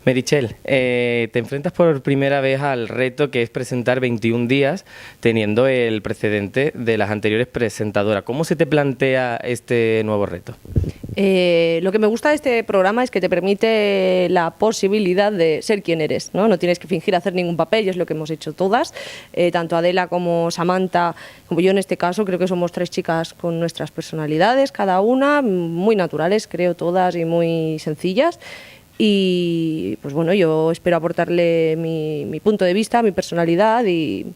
Meritxell, te enfrentas por primera vez al reto que es presentar 21 días teniendo el precedente de las anteriores presentadoras. ¿Cómo se te plantea este nuevo reto? Lo que me gusta de este programa es que te permite la posibilidad de ser quien eres, ¿no? No tienes que fingir hacer ningún papel y es lo que hemos hecho todas, tanto Adela como Samantha, como yo en este caso, creo que somos tres chicas con nuestras personalidades, cada una, muy naturales, creo todas y muy sencillas. Y pues bueno, yo espero aportarle mi punto de vista, mi personalidad y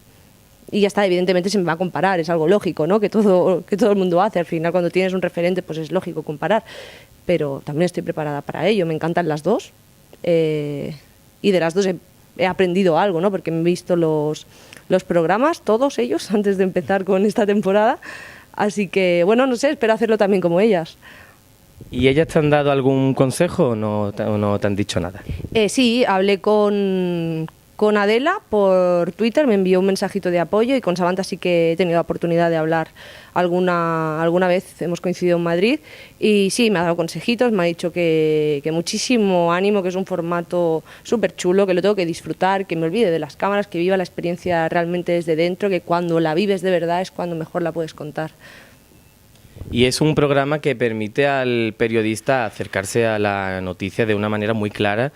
ya está. Evidentemente se me va a comparar, es algo lógico, ¿no? Que todo el mundo hace. Al final, cuando tienes un referente, pues es lógico comparar. Pero también estoy preparada para ello. Me encantan las dos. Y de las dos he aprendido algo, ¿no? Porque me he visto los programas, todos ellos, antes de empezar con esta temporada. Así que, bueno, no sé, espero hacerlo también como ellas. ¿Y ellas te han dado algún consejo o no te han dicho nada? Sí, hablé con Adela por Twitter, me envió un mensajito de apoyo, y con Samantha sí que he tenido la oportunidad de hablar alguna vez, hemos coincidido en Madrid, y sí, me ha dado consejitos, me ha dicho que muchísimo ánimo, que es un formato súper chulo, que lo tengo que disfrutar, que me olvide de las cámaras, que viva la experiencia realmente desde dentro, que cuando la vives de verdad es cuando mejor la puedes contar. Y es un programa que permite al periodista acercarse a la noticia de una manera muy clara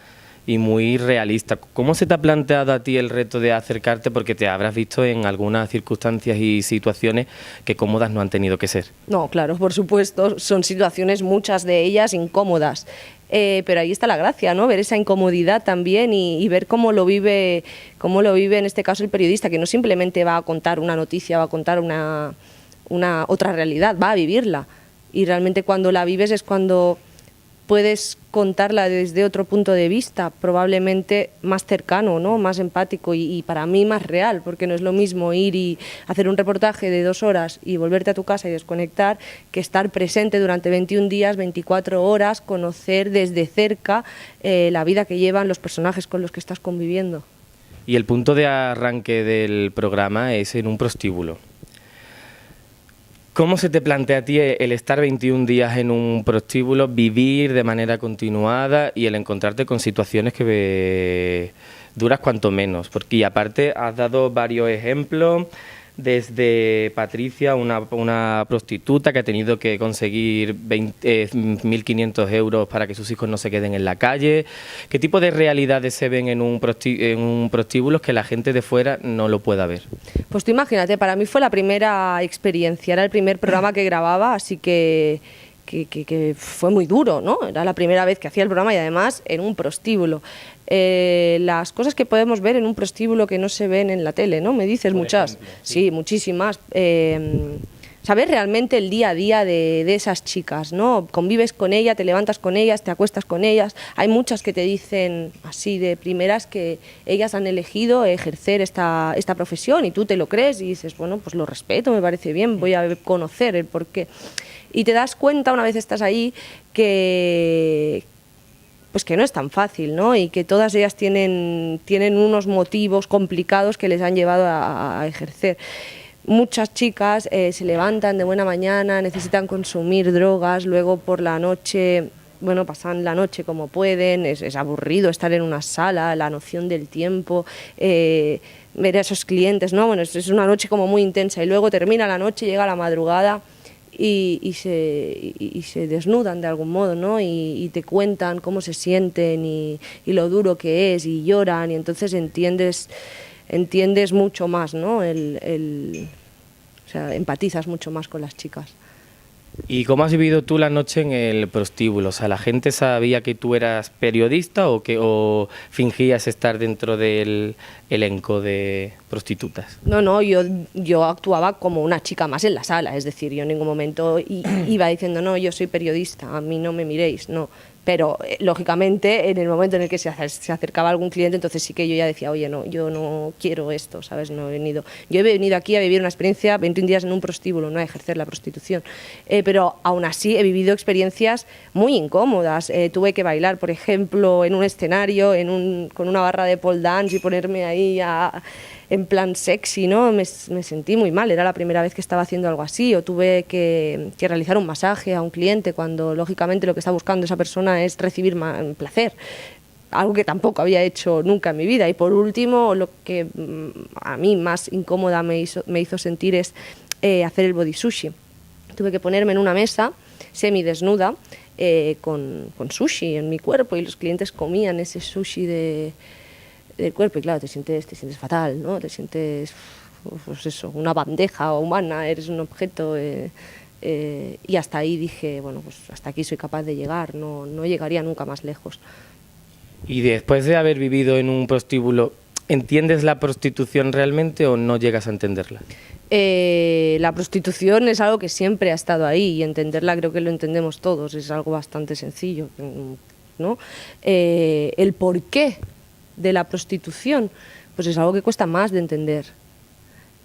y muy realista. ¿Cómo se te ha planteado a ti el reto de acercarte? Porque te habrás visto en algunas circunstancias y situaciones que cómodas no han tenido que ser. No, claro, por supuesto, son situaciones, muchas de ellas, incómodas. Pero ahí está la gracia, ¿no? Ver esa incomodidad también y ver cómo lo vive en este caso el periodista, que no simplemente va a contar una noticia, va a contar una otra realidad, va a vivirla. Y realmente cuando la vives es cuando puedes contarla desde otro punto de vista, probablemente más cercano, ¿no? Más empático y para mí más real, porque no es lo mismo ir y hacer un reportaje de 2 horas y volverte a tu casa y desconectar, que estar presente durante 21 días, 24 horas, conocer desde cerca la vida que llevan los personajes con los que estás conviviendo. Y el punto de arranque del programa es en un prostíbulo. ¿Cómo se te plantea a ti el estar 21 días en un prostíbulo, vivir de manera continuada y el encontrarte con situaciones que duras cuanto menos? Porque y aparte has dado varios ejemplos, desde Patricia, una prostituta que ha tenido que conseguir 1.500 euros para que sus hijos no se queden en la calle. ¿Qué tipo de realidades se ven en un prostíbulo que la gente de fuera no lo pueda ver? Pues tú imagínate, para mí fue la primera experiencia, era el primer programa que grababa, así que fue muy duro, ¿no? Era la primera vez que hacía el programa y además en un prostíbulo. Las cosas que podemos ver en un prostíbulo que no se ven en la tele, ¿no? Me dices muchas. Ejemplo, sí, muchísimas. Saber realmente el día a día de esas chicas, ¿no? Convives con ellas, te levantas con ellas, te acuestas con ellas. Hay muchas que te dicen así de primeras que ellas han elegido ejercer esta profesión y tú te lo crees y dices, bueno, pues lo respeto, me parece bien, voy a conocer el porqué. Y te das cuenta una vez estás ahí que no es tan fácil, ¿no? Y que todas ellas tienen unos motivos complicados que les han llevado a ejercer. Muchas chicas se levantan de buena mañana, necesitan consumir drogas, luego por la noche, bueno, pasan la noche como pueden, es aburrido estar en una sala, la noción del tiempo, ver a esos clientes, ¿no? Bueno, es una noche como muy intensa y luego termina la noche, llega la madrugada y se desnudan de algún modo, ¿no? Y te cuentan cómo se sienten y lo duro que es y lloran y entonces entiendes mucho más, ¿no? O sea, empatizas mucho más con las chicas. ¿Y cómo has vivido tú la noche en el prostíbulo? O sea, ¿la gente sabía que tú eras periodista o fingías estar dentro del elenco de prostitutas? No, yo actuaba como una chica más en la sala, es decir, yo en ningún momento iba diciendo, no, yo soy periodista, a mí no me miréis, no. Pero, lógicamente, en el momento en el que se acercaba algún cliente, entonces sí que yo ya decía, oye, no, yo no quiero esto, ¿sabes? Yo he venido aquí a vivir una experiencia 21 días en un prostíbulo, no a ejercer la prostitución. Pero, aún así, he vivido experiencias muy incómodas. Tuve que bailar, por ejemplo, en un escenario, con una barra de pole dance y ponerme ahí en plan sexy, ¿no? Me sentí muy mal, era la primera vez que estaba haciendo algo así, o tuve que realizar un masaje a un cliente cuando lógicamente lo que está buscando esa persona es recibir placer. algo que tampoco había hecho nunca en mi vida. Y por último, lo que a mí más incómoda me hizo sentir es hacer el body sushi. Tuve que ponerme en una mesa semidesnuda con sushi en mi cuerpo, y los clientes comían ese sushi del cuerpo, y claro, te sientes fatal, ¿no? Te sientes, pues eso, una bandeja humana, eres un objeto. Y hasta ahí dije, bueno, pues hasta aquí soy capaz de llegar, no llegaría nunca más lejos. Y después de haber vivido en un prostíbulo, ¿entiendes la prostitución realmente o no llegas a entenderla? La prostitución es algo que siempre ha estado ahí, y entenderla creo que lo entendemos todos, es algo bastante sencillo, ¿no? El porqué de la prostitución, pues es algo que cuesta más de entender.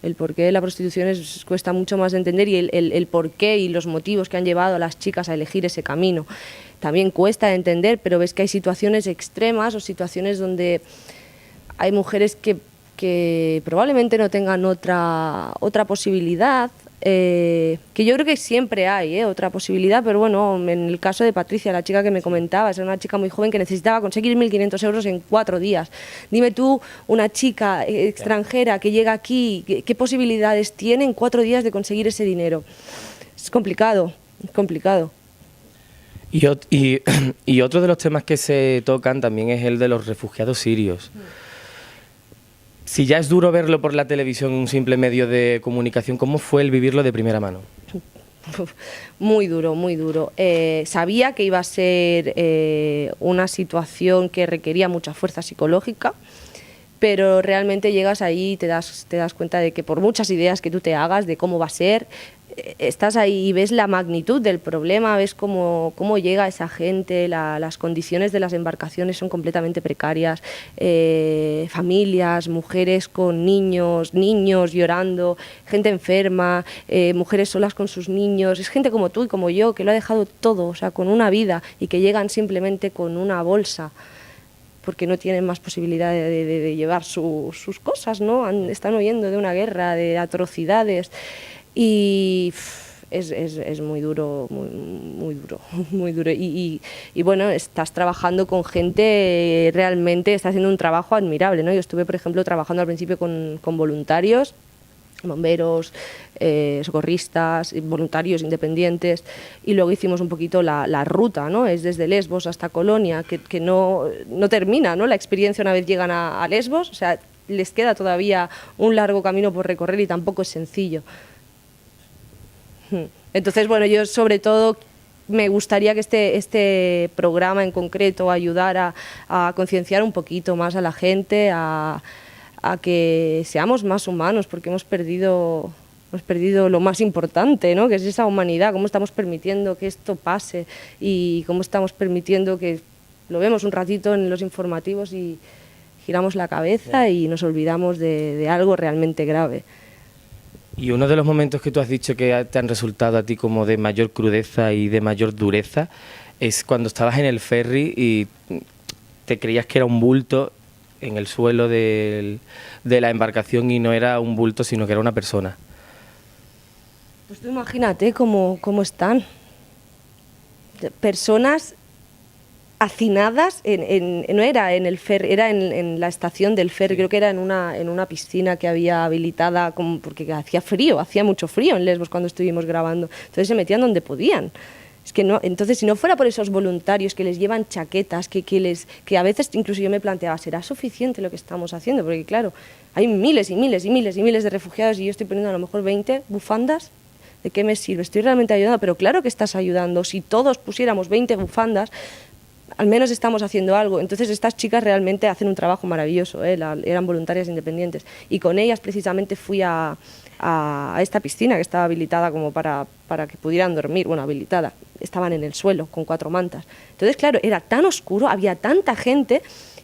El porqué de la prostitución cuesta mucho más de entender, y el porqué y los motivos que han llevado a las chicas a elegir ese camino también cuesta de entender, pero ves que hay situaciones extremas o situaciones donde hay mujeres que probablemente no tengan otra posibilidad, que yo creo que siempre hay otra posibilidad, pero bueno, en el caso de Patricia, la chica que me comentabas, era una chica muy joven que necesitaba conseguir 1.500 euros en 4 días. Dime tú, una chica extranjera que llega aquí, ¿qué posibilidades tiene en 4 días de conseguir ese dinero? Es complicado, es complicado. Y otro de los temas que se tocan también es el de los refugiados sirios. Si ya es duro verlo por la televisión, un simple medio de comunicación, ¿cómo fue el vivirlo de primera mano? Muy duro, muy duro. Sabía que iba a ser una situación que requería mucha fuerza psicológica, pero realmente llegas ahí y te das cuenta de que por muchas ideas que tú te hagas de cómo va a ser, estás ahí y ves la magnitud del problema, ves cómo llega esa gente, las condiciones de las embarcaciones son completamente precarias, familias, mujeres con niños llorando, gente enferma, mujeres solas con sus niños, es gente como tú y como yo que lo ha dejado todo, o sea, con una vida, y que llegan simplemente con una bolsa porque no tienen más posibilidad de llevar sus cosas, ¿no? Están huyendo de una guerra, de atrocidades. Y es muy duro, muy duro, muy duro. Y bueno, estás trabajando con gente, realmente está haciendo un trabajo admirable, ¿no? Yo estuve, por ejemplo, trabajando al principio con voluntarios, bomberos, socorristas, voluntarios independientes, y luego hicimos un poquito la ruta, ¿no? Es desde Lesbos hasta Colonia, que no termina, ¿no? La experiencia una vez llegan a Lesbos, o sea, les queda todavía un largo camino por recorrer y tampoco es sencillo. Entonces, bueno, yo sobre todo me gustaría que este programa en concreto ayudara a concienciar un poquito más a la gente, a que seamos más humanos, porque hemos perdido lo más importante, ¿no? Que es esa humanidad, cómo estamos permitiendo que esto pase y cómo estamos permitiendo que lo vemos un ratito en los informativos y giramos la cabeza y nos olvidamos de algo realmente grave. Y uno de los momentos que tú has dicho que te han resultado a ti como de mayor crudeza y de mayor dureza es cuando estabas en el ferry y te creías que era un bulto en el suelo de la embarcación y no era un bulto sino que era una persona. Pues tú imagínate cómo están. Personas hacinadas, no era en el ferry, era en la estación del ferry, creo que era en una piscina que había habilitada, porque hacía mucho frío en Lesbos cuando estuvimos grabando, entonces se metían donde podían. Es que no, entonces si no fuera por esos voluntarios que les llevan chaquetas, que a veces incluso yo me planteaba, ¿será suficiente lo que estamos haciendo? Porque claro, hay miles y miles y miles y miles de refugiados y yo estoy poniendo a lo mejor 20 bufandas. ¿De qué me sirve? Estoy realmente ayudando, pero claro que estás ayudando. Si todos pusiéramos 20 bufandas, al menos estamos haciendo algo. Entonces estas chicas realmente hacen un trabajo maravilloso, eran voluntarias independientes, y con ellas precisamente fui a esta piscina que estaba habilitada como para que pudieran dormir, bueno, habilitada, estaban en el suelo con 4 mantas. Entonces claro, era tan oscuro, había tanta gente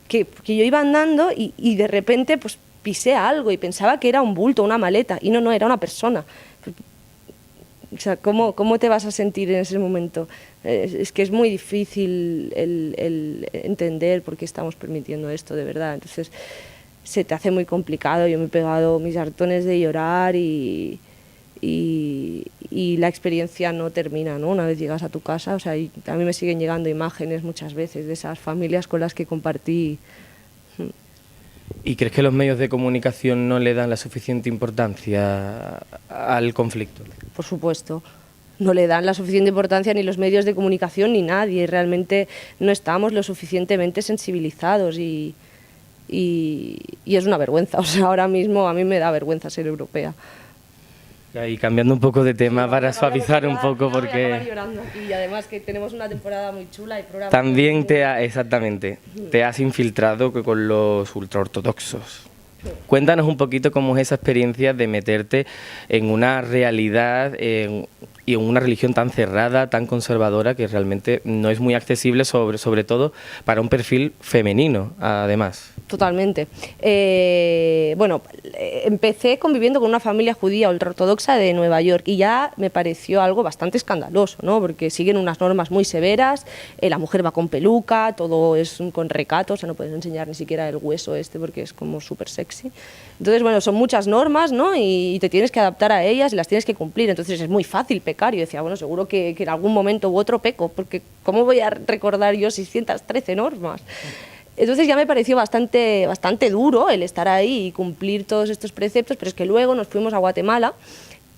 que yo iba andando y de repente pues pisé algo y pensaba que era un bulto, una maleta, y no, era una persona. O sea, ¿cómo te vas a sentir en ese momento? Es que es muy difícil el entender por qué estamos permitiendo esto, de verdad. Entonces, se te hace muy complicado. Yo me he pegado mis hartones de llorar y y la experiencia no termina, ¿no? Una vez llegas a tu casa, o sea, a mí me siguen llegando imágenes muchas veces de esas familias con las que compartí. ¿Y crees que los medios de comunicación no le dan la suficiente importancia al conflicto? Por supuesto. No le dan la suficiente importancia ni los medios de comunicación ni nadie. Realmente no estamos lo suficientemente sensibilizados y es una vergüenza. O sea, ahora mismo a mí me da vergüenza ser europea. Y cambiando un poco de tema para suavizar un poco, porque llorando aquí, y además que tenemos una temporada muy chula y programas también exactamente, te has infiltrado con los ultraortodoxos. Cuéntanos un poquito cómo es esa experiencia de meterte en una realidad y en una religión tan cerrada, tan conservadora, que realmente no es muy accesible, sobre todo para un perfil femenino, además. Totalmente. Bueno, empecé conviviendo con una familia judía ultraortodoxa de Nueva York y ya me pareció algo bastante escandaloso, ¿no? Porque siguen unas normas muy severas, la mujer va con peluca, todo es con recato, o sea, no puedes enseñar ni siquiera el hueso porque es como súper sexy. Entonces, bueno, son muchas normas, ¿no? Y te tienes que adaptar a ellas y las tienes que cumplir, entonces es muy fácil pecar. Yo decía, bueno, seguro que en algún momento u otro peco, porque ¿cómo voy a recordar yo 613 normas? Entonces ya me pareció bastante duro el estar ahí y cumplir todos estos preceptos, pero es que luego nos fuimos a Guatemala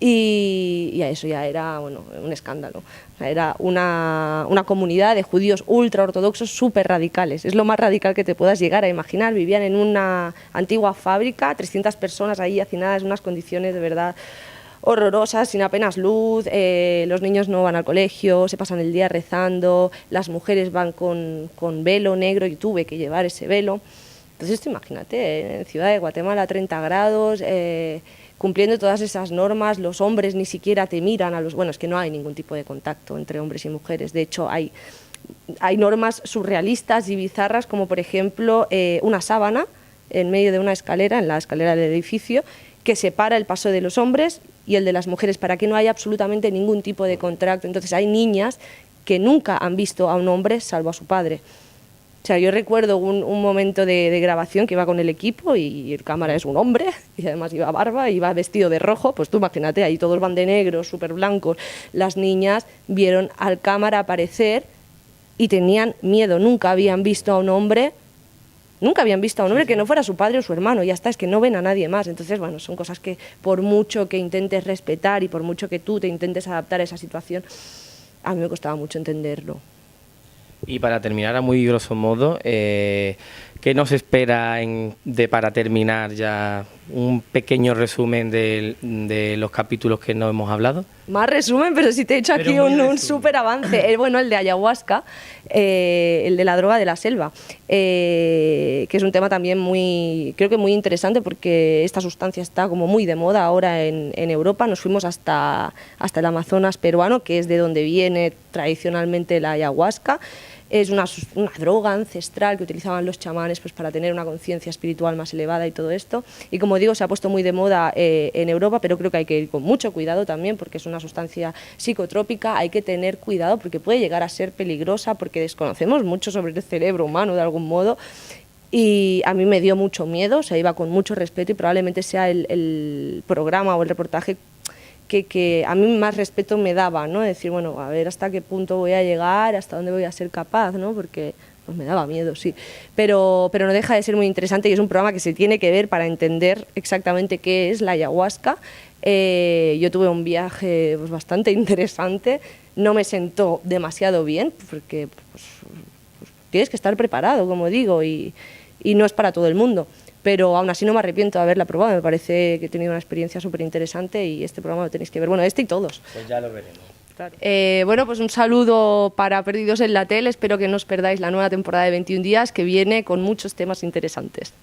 y a eso ya era, bueno, un escándalo. O sea, era una comunidad de judíos ultraortodoxos súper radicales. Es lo más radical que te puedas llegar a imaginar. Vivían en una antigua fábrica, 300 personas ahí hacinadas en unas condiciones de verdad horrorosas, sin apenas luz, los niños no van al colegio, se pasan el día rezando, las mujeres van con velo negro y tuve que llevar ese velo. Entonces, tú imagínate, en Ciudad de Guatemala, 30 grados, cumpliendo todas esas normas, los hombres ni siquiera te miran a los... Bueno, es que no hay ningún tipo de contacto entre hombres y mujeres, de hecho hay normas surrealistas y bizarras, como por ejemplo una sábana en medio de una escalera, en la escalera del edificio, que separa el paso de los hombres y el de las mujeres para que no haya absolutamente ningún tipo de contacto. Entonces hay niñas que nunca han visto a un hombre salvo a su padre. O sea, yo recuerdo un momento de grabación que iba con el equipo y el cámara es un hombre y además iba barba, iba vestido de rojo, pues tú imagínate, ahí todos van de negro, súper blancos. Las niñas vieron al cámara aparecer y tenían miedo, nunca habían visto a un hombre que no fuera su padre o su hermano, ya está, es que no ven a nadie más. Entonces, bueno, son cosas que por mucho que intentes respetar y por mucho que tú te intentes adaptar a esa situación, a mí me costaba mucho entenderlo. Y para terminar, a muy grosso modo, ¿qué nos espera para terminar ya un pequeño resumen de los capítulos que no hemos hablado? Más resumen, pero si te he hecho aquí un súper avance. Bueno, el de ayahuasca, el de la droga de la selva, que es un tema también creo que muy interesante porque esta sustancia está como muy de moda ahora en Europa. Nos fuimos hasta el Amazonas peruano, que es de donde viene tradicionalmente la ayahuasca. Es una droga ancestral que utilizaban los chamanes pues, para tener una conciencia espiritual más elevada y todo esto. Y como digo, se ha puesto muy de moda en Europa, pero creo que hay que ir con mucho cuidado también porque es una sustancia psicotrópica. Hay que tener cuidado porque puede llegar a ser peligrosa porque desconocemos mucho sobre el cerebro humano de algún modo. Y a mí me dio mucho miedo, o sea, iba con mucho respeto y probablemente sea el programa o el reportaje que a mí más respeto me daba, ¿no? Decir, bueno, a ver hasta qué punto voy a llegar, hasta dónde voy a ser capaz, ¿no? Porque pues me daba miedo, sí. Pero no deja de ser muy interesante y es un programa que se tiene que ver para entender exactamente qué es la ayahuasca. Yo tuve un viaje pues, bastante interesante, no me sentó demasiado bien, porque pues, tienes que estar preparado, como digo, y no es para todo el mundo. Pero aún así no me arrepiento de haberla probado, me parece que he tenido una experiencia súper interesante y este programa lo tenéis que ver, bueno, este y todos. Pues ya lo veremos. Claro. Bueno, pues un saludo para Perdidos en la Tele, espero que no os perdáis la nueva temporada de 21 días que viene con muchos temas interesantes.